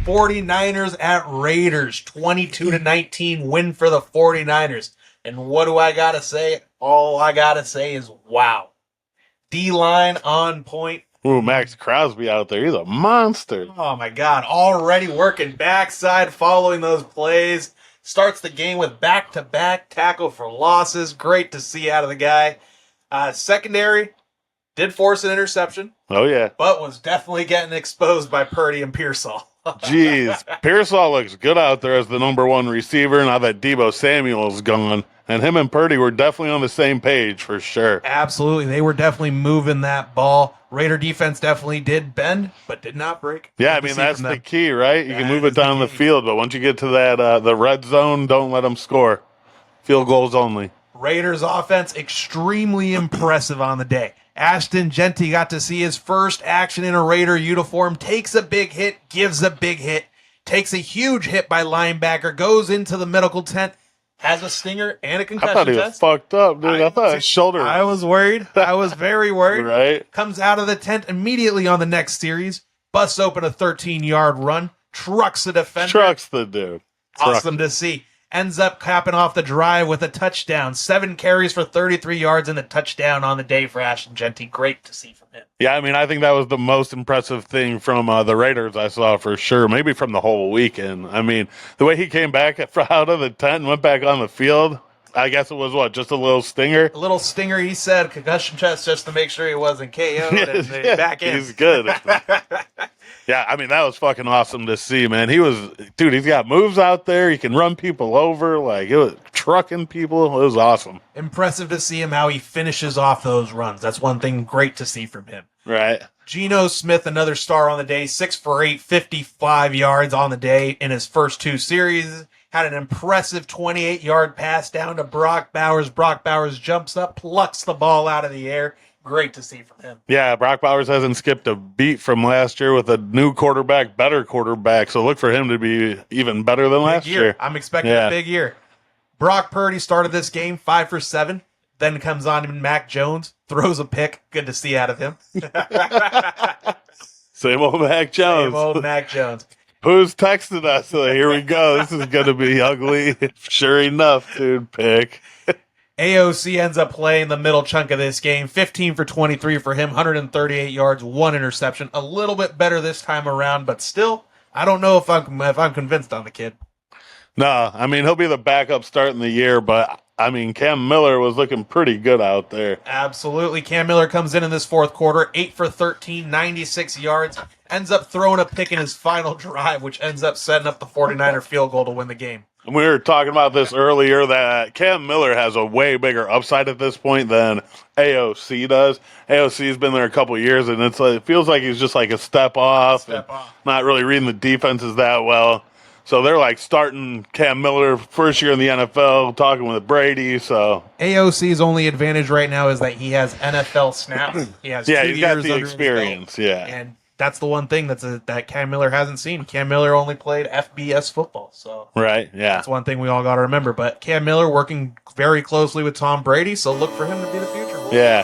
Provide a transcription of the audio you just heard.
49ers at Raiders. 22-19 win for the 49ers. And what do I got to say? All I got to say is wow. D-line on point. Ooh, Max Crosby out there. He's a monster. Oh, my God. Already working backside, following those plays. Starts the game with back-to-back tackle for losses. Great to see out of the guy. Secondary did force an interception. Oh, yeah. But was definitely getting exposed by Purdy and Pearsall. Jeez. Pearsall looks good out there as the number one receiver now that Deebo Samuel's gone. And him and Purdy were definitely on the same page for sure. Absolutely. They were definitely moving that ball. Raider defense definitely did bend, but did not break. Yeah, I mean, that's the key, right? You can move it down the field, but once you get to that the red zone, don't let them score. Field goals only. Raiders offense, extremely impressive on the day. ASHTON JEANTY got to see his first action in a Raider uniform, takes a big hit, gives a big hit, takes a huge hit by linebacker, goes into the medical tent, has a stinger and a concussion test. I thought he was fucked up, dude. I thought his shoulder. I was worried. I was very worried. Right? Comes out of the tent immediately on the next series, busts open a 13-yard run, trucks the defender. Trucks the dude. Awesome to see. Ends up capping off the drive with a touchdown. 7 carries for 33 yards and a touchdown on the day for ASHTON JEANTY. Great to see from him. Yeah, I mean, I think that was the most impressive thing from the Raiders I saw for sure. Maybe from the whole weekend. I mean, the way he came back out of the tent and went back on the field, I guess it was just a little stinger? A little stinger, he said, concussion test just to make sure he wasn't KO'd and back in. He's good. Yeah, I mean, that was fucking awesome to see, man. He's got moves out there. He can run people over. Like, it was trucking people. It was awesome. Impressive to see him how he finishes off those runs. That's one thing great to see from him. Right. Geno Smith, another star on the day, 6 for 8, 55 yards on the day in his first 2 series. Had an impressive 28-yard pass down to Brock Bowers. Brock Bowers jumps up, plucks the ball out of the air. Great to see from him. Yeah, Brock Bowers hasn't skipped a beat from last year with a new quarterback, better quarterback. So look for him to be even better than last year. I'm expecting a big year. Brock Purdy started this game 5 for 7. Then comes on Mac Jones, throws a pick. Good to see out of him. Same old Mac Jones. Same old Mac Jones. Who's texted us? Here we go. This is going to be ugly. Sure enough, dude, pick. AOC ends up playing the middle chunk of this game. 15 for 23 for him, 138 yards, 1 interception. A little bit better this time around, but still, I don't know if I'm convinced on the kid. No, I mean, he'll be the backup starting the year, but I mean, Cam Miller was looking pretty good out there. Absolutely. Cam Miller comes in this fourth quarter, 8 for 13, 96 yards, ends up throwing a pick in his final drive, which ends up setting up the 49er field goal to win the game. We were talking about this earlier that Cam Miller has a way bigger upside at this point than AOC does. AOC's been there a couple of years, and it feels like he's just like a step off. Not really reading the defenses that well. So they're like starting Cam Miller first year in the NFL, talking with Brady. So AOC's only advantage right now is that he has NFL snaps. He has 2 years he's got the under experience. his belt. And that's the one thing that Cam Miller hasn't seen. Cam Miller only played FBS football, so right, yeah, that's one thing we all got to remember. But Cam Miller working very closely with Tom Brady, so look for him to be the future. Yeah.